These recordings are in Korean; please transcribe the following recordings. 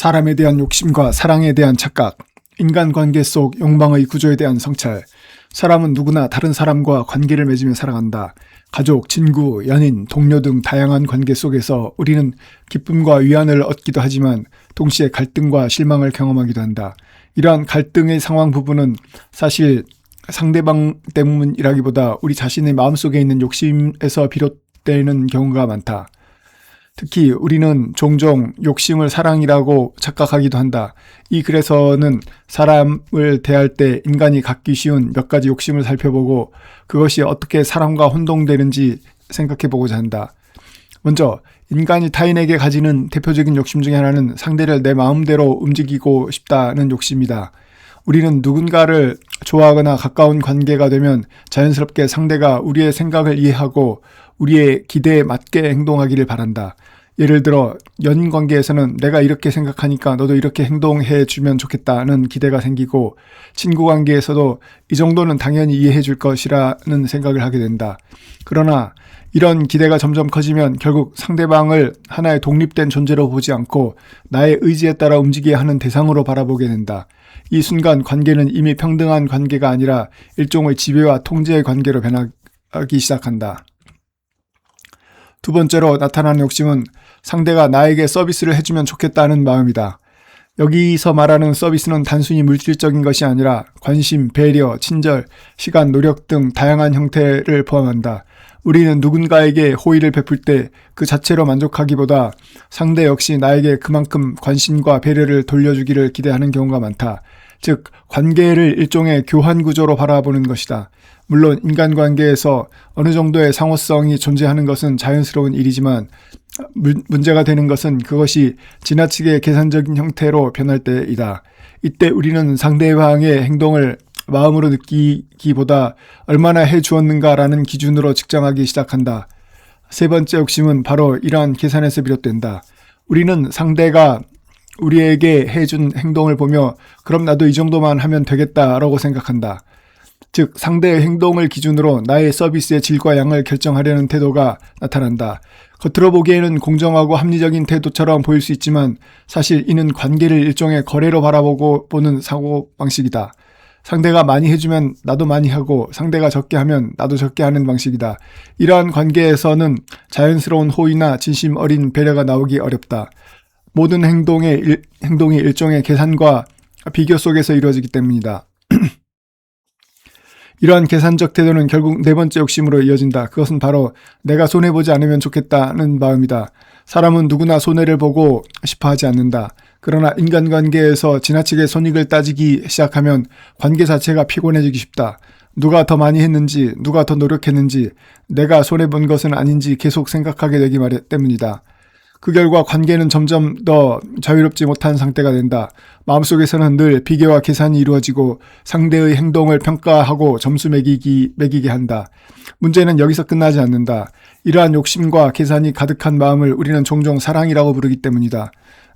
사람에 대한 욕심과 사랑에 대한 착각, 인간관계 속 욕망의 구조에 대한 성찰. 사람은 누구나 다른 사람과 관계를 맺으며 살아간다. 가족, 친구, 연인, 동료 등 다양한 관계 속에서 우리는 기쁨과 위안을 얻기도 하지만 동시에 갈등과 실망을 경험하기도 한다. 이러한 갈등의 상황 부분은 사실 상대방 때문이라기보다 우리 자신의 마음속에 있는 욕심에서 비롯되는 경우가 많다. 특히 우리는 종종 욕심을 사랑이라고 착각하기도 한다. 이 글에서는 사람을 대할 때 인간이 갖기 쉬운 몇 가지 욕심을 살펴보고 그것이 어떻게 사람과 혼동되는지 생각해보고자 한다. 먼저 인간이 타인에게 가지는 대표적인 욕심 중에 하나는 상대를 내 마음대로 움직이고 싶다는 욕심이다. 우리는 누군가를 좋아하거나 가까운 관계가 되면 자연스럽게 상대가 우리의 생각을 이해하고 우리의 기대에 맞게 행동하기를 바란다. 예를 들어 연인 관계에서는 내가 이렇게 생각하니까 너도 이렇게 행동해 주면 좋겠다는 기대가 생기고, 친구 관계에서도 이 정도는 당연히 이해해 줄 것이라는 생각을 하게 된다. 그러나 이런 기대가 점점 커지면 결국 상대방을 하나의 독립된 존재로 보지 않고 나의 의지에 따라 움직여야 하는 대상으로 바라보게 된다. 이 순간 관계는 이미 평등한 관계가 아니라 일종의 지배와 통제의 관계로 변하기 시작한다. 두 번째로 나타나는 욕심은 상대가 나에게 서비스를 해주면 좋겠다는 마음이다. 여기서 말하는 서비스는 단순히 물질적인 것이 아니라 관심, 배려, 친절, 시간, 노력 등 다양한 형태를 포함한다. 우리는 누군가에게 호의를 베풀 때 그 자체로 만족하기보다 상대 역시 나에게 그만큼 관심과 배려를 돌려주기를 기대하는 경우가 많다. 즉, 관계를 일종의 교환 구조로 바라보는 것이다. 물론 인간관계에서 어느 정도의 상호성이 존재하는 것은 자연스러운 일이지만 문제가 되는 것은 그것이 지나치게 계산적인 형태로 변할 때이다. 이때 우리는 상대방의 행동을 마음으로 느끼기보다 얼마나 해주었는가라는 기준으로 측정하기 시작한다. 세 번째 욕심은 바로 이러한 계산에서 비롯된다. 우리는 상대가 우리에게 해준 행동을 보며 그럼 나도 이 정도만 하면 되겠다라고 생각한다. 즉, 상대의 행동을 기준으로 나의 서비스의 질과 양을 결정하려는 태도가 나타난다. 겉으로 보기에는 공정하고 합리적인 태도처럼 보일 수 있지만 사실 이는 관계를 일종의 거래로 바라보는 사고방식이다. 상대가 많이 해주면 나도 많이 하고 상대가 적게 하면 나도 적게 하는 방식이다. 이러한 관계에서는 자연스러운 호의나 진심 어린 배려가 나오기 어렵다. 모든 행동이 일종의 계산과 비교 속에서 이루어지기 때문이다. 이러한 계산적 태도는 결국 네 번째 욕심으로 이어진다. 그것은 바로 내가 손해보지 않으면 좋겠다는 마음이다. 사람은 누구나 손해를 보고 싶어 하지 않는다. 그러나 인간관계에서 지나치게 손익을 따지기 시작하면 관계 자체가 피곤해지기 쉽다. 누가 더 많이 했는지, 누가 더 노력했는지, 내가 손해본 것은 아닌지 계속 생각하게 되기 때문이다. 그 결과 관계는 점점 더 자유롭지 못한 상태가 된다. 마음속에서는 늘 비교와 계산이 이루어지고 상대의 행동을 평가하고 점수 매기게 한다. 문제는 여기서 끝나지 않는다. 이러한 욕심과 계산이 가득한 마음을 우리는 종종 사랑이라고 부르기 때문이다.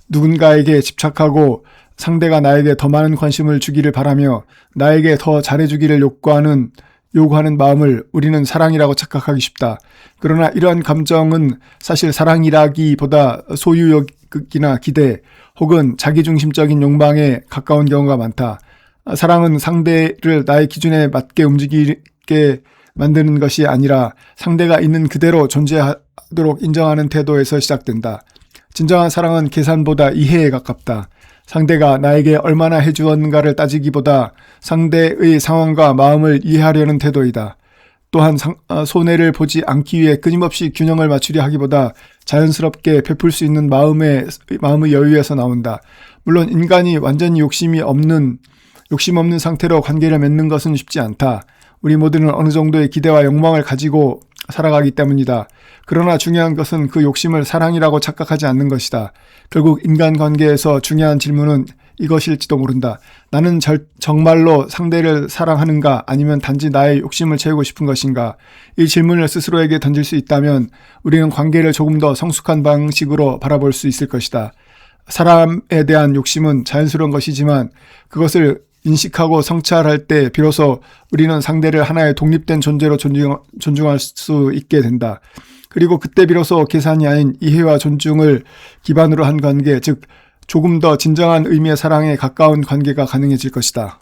누군가에게 집착하고 상대가 나에게 더 많은 관심을 주기를 바라며 나에게 더 잘해주기를 요구하는 마음을 우리는 사랑이라고 착각하기 쉽다. 그러나 이러한 감정은 사실 사랑이라기보다 소유욕이나 기대 혹은 자기중심적인 욕망에 가까운 경우가 많다. 사랑은 상대를 나의 기준에 맞게 움직이게 만드는 것이 아니라 상대가 있는 그대로 존재하도록 인정하는 태도에서 시작된다. 진정한 사랑은 계산보다 이해에 가깝다. 상대가 나에게 얼마나 해주었는가를 따지기보다 상대의 상황과 마음을 이해하려는 태도이다. 또한 손해를 보지 않기 위해 끊임없이 균형을 맞추려 하기보다 자연스럽게 베풀 수 있는 마음의 여유에서 나온다. 물론 인간이 완전히 욕심 없는 상태로 관계를 맺는 것은 쉽지 않다. 우리 모두는 어느 정도의 기대와 욕망을 가지고 살아가기 때문이다. 그러나 중요한 것은 그 욕심을 사랑이라고 착각하지 않는 것이다. 결국 인간관계에서 중요한 질문은 이것일지도 모른다. 나는 정말로 상대를 사랑하는가 아니면 단지 나의 욕심을 채우고 싶은 것인가? 이 질문을 스스로에게 던질 수 있다면 우리는 관계를 조금 더 성숙한 방식으로 바라볼 수 있을 것이다. 사람에 대한 욕심은 자연스러운 것이지만 그것을 인식하고 성찰할 때 비로소 우리는 상대를 하나의 독립된 존재로 존중할 수 있게 된다. 그리고 그때 비로소 계산이 아닌 이해와 존중을 기반으로 한 관계, 즉 조금 더 진정한 의미의 사랑에 가까운 관계가 가능해질 것이다.